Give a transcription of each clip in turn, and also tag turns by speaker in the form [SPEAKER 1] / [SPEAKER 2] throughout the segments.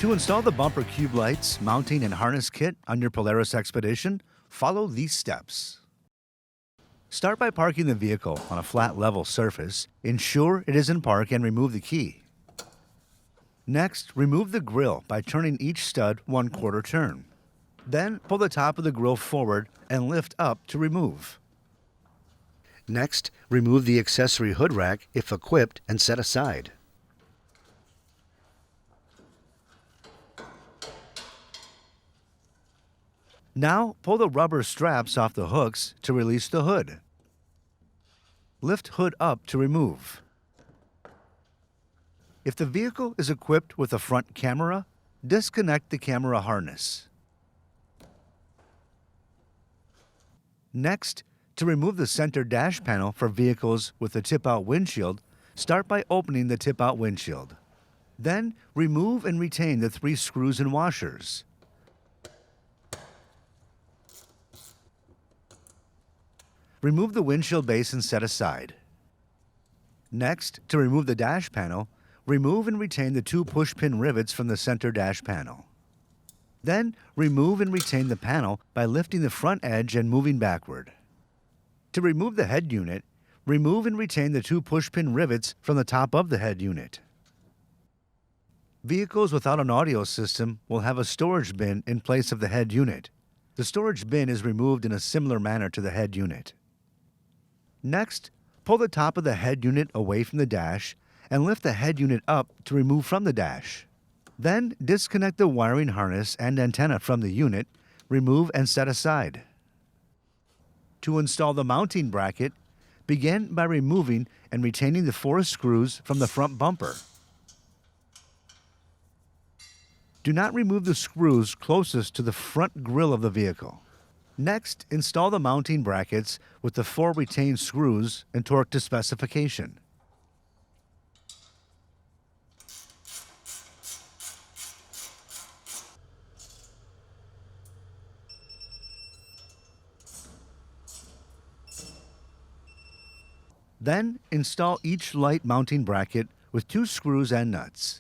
[SPEAKER 1] To install the bumper cube lights, mounting, and harness kit on your Polaris Expedition, follow these steps. Start by parking the vehicle on a flat level surface. Ensure it is in park and remove the key. Next, remove the grille by turning each stud 1/4 turn. Then, pull the top of the grille forward and lift up to remove. Next, remove the accessory hood rack if equipped and set aside. Now, pull the rubber straps off the hooks to release the hood. Lift hood up to remove. If the vehicle is equipped with a front camera, disconnect the camera harness. Next, to remove the center dash panel for vehicles with a tip-out windshield, start by opening the tip-out windshield. Then, remove and retain the 3 screws and washers. Remove the windshield base and set aside. Next, to remove the dash panel, remove and retain the 2 push-pin rivets from the center dash panel. Then, remove and retain the panel by lifting the front edge and moving backward. To remove the head unit, remove and retain the 2 push-pin rivets from the top of the head unit. Vehicles without an audio system will have a storage bin in place of the head unit. The storage bin is removed in a similar manner to the head unit. Next, pull the top of the head unit away from the dash and lift the head unit up to remove from the dash. Then, disconnect the wiring harness and antenna from the unit, remove and set aside. To install the mounting bracket, begin by removing and retaining the 4 screws from the front bumper. Do not remove the screws closest to the front grille of the vehicle. Next, install the mounting brackets with the 4 retained screws and torque to specification. Then, install each light mounting bracket with 2 screws and nuts.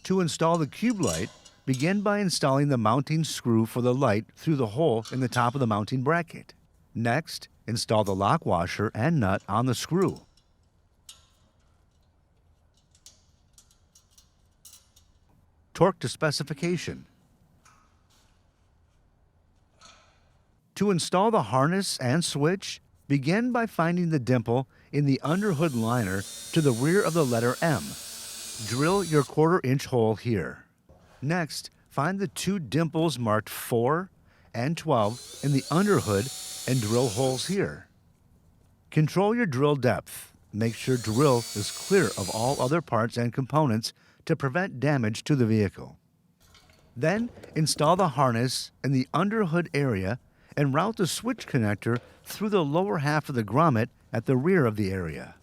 [SPEAKER 1] To install the cube light, begin by installing the mounting screw for the light through the hole in the top of the mounting bracket. Next, install the lock washer and nut on the screw. Torque to specification. To install the harness and switch, begin by finding the dimple in the underhood liner to the rear of the letter M. Drill your 1/4 inch hole here. Next, find the 2 dimples marked 4 and 12 in the underhood and drill holes here. Control your drill depth. Make sure drill is clear of all other parts and components to prevent damage to the vehicle. Then, install the harness in the underhood area and route the switch connector through the lower half of the grommet at the rear of the area.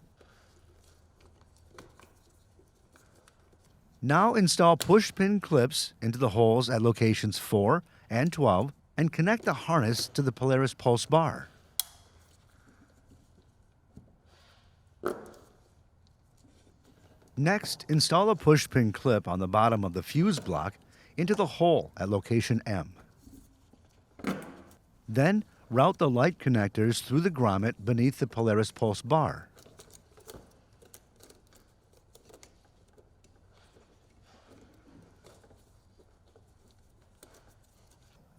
[SPEAKER 1] Now install push-pin clips into the holes at locations 4 and 12 and connect the harness to the Polaris pulse bar. Next, install a push-pin clip on the bottom of the fuse block into the hole at location M. Then, route the light connectors through the grommet beneath the Polaris pulse bar.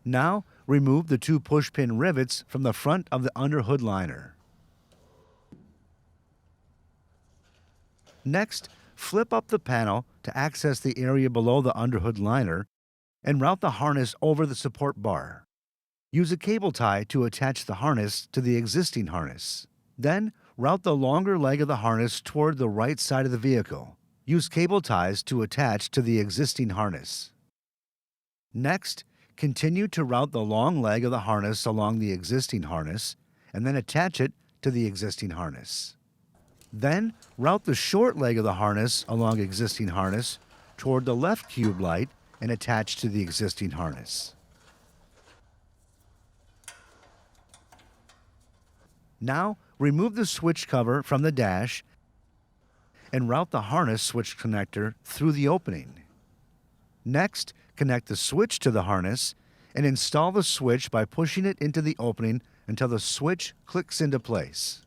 [SPEAKER 1] Now, remove the 2 push-pin rivets from the front of the underhood liner. Next, flip up the panel to access the area below the underhood liner and route the harness over the support bar. Use a cable tie to attach the harness to the existing harness. Then, route the longer leg of the harness toward the right side of the vehicle. Use cable ties to attach to the existing harness. Next, continue to route the long leg of the harness along the existing harness and then attach it to the existing harness. Then, route the short leg of the harness along existing harness toward the left cube light and attach to the existing harness. Now, remove the switch cover from the dash and route the harness switch connector through the opening. Next, connect the switch to the harness and install the switch by pushing it into the opening until the switch clicks into place.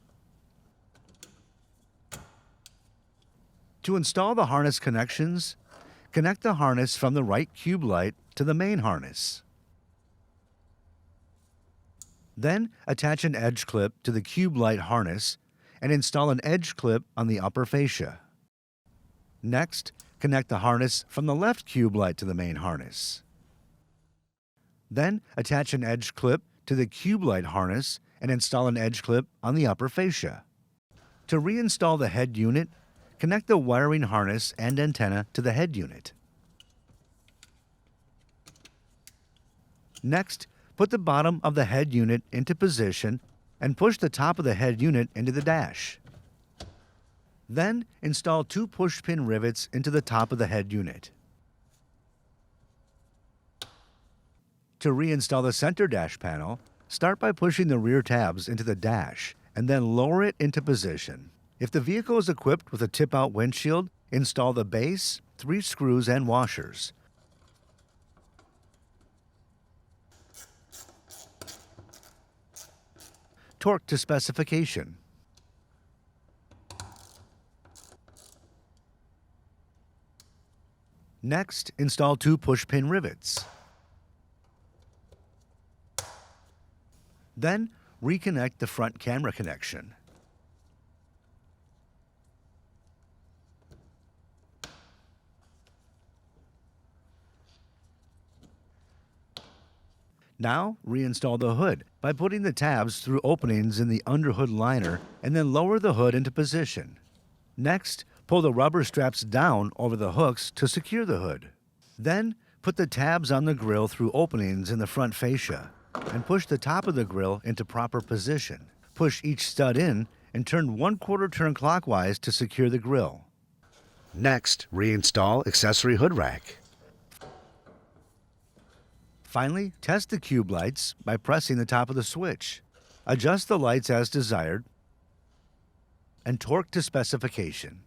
[SPEAKER 1] To install the harness connections, connect the harness from the right cube light to the main harness. Then attach an edge clip to the cube light harness and install an edge clip on the upper fascia. Next, connect the harness from the left cube light to the main harness. Then attach an edge clip to the cube light harness and install an edge clip on the upper fascia. To reinstall the head unit, connect the wiring harness and antenna to the head unit. Next, put the bottom of the head unit into position and push the top of the head unit into the dash. Then, install 2 push-pin rivets into the top of the head unit. To reinstall the center dash panel, start by pushing the rear tabs into the dash and then lower it into position. If the vehicle is equipped with a tip-out windshield, install the base, 3 screws, and washers. Torque to specification. Next, install 2 push-pin rivets. Then, reconnect the front camera connection. Now, reinstall the hood by putting the tabs through openings in the underhood liner and then lower the hood into position. Next, pull the rubber straps down over the hooks to secure the hood. Then, put the tabs on the grille through openings in the front fascia and push the top of the grille into proper position. Push each stud in and turn 1/4 turn clockwise to secure the grille. Next, reinstall accessory hood rack. Finally, test the cube lights by pressing the top of the switch. Adjust the lights as desired and torque to specification.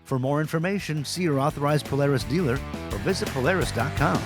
[SPEAKER 1] For more information, see your authorized Polaris dealer or visit Polaris.com.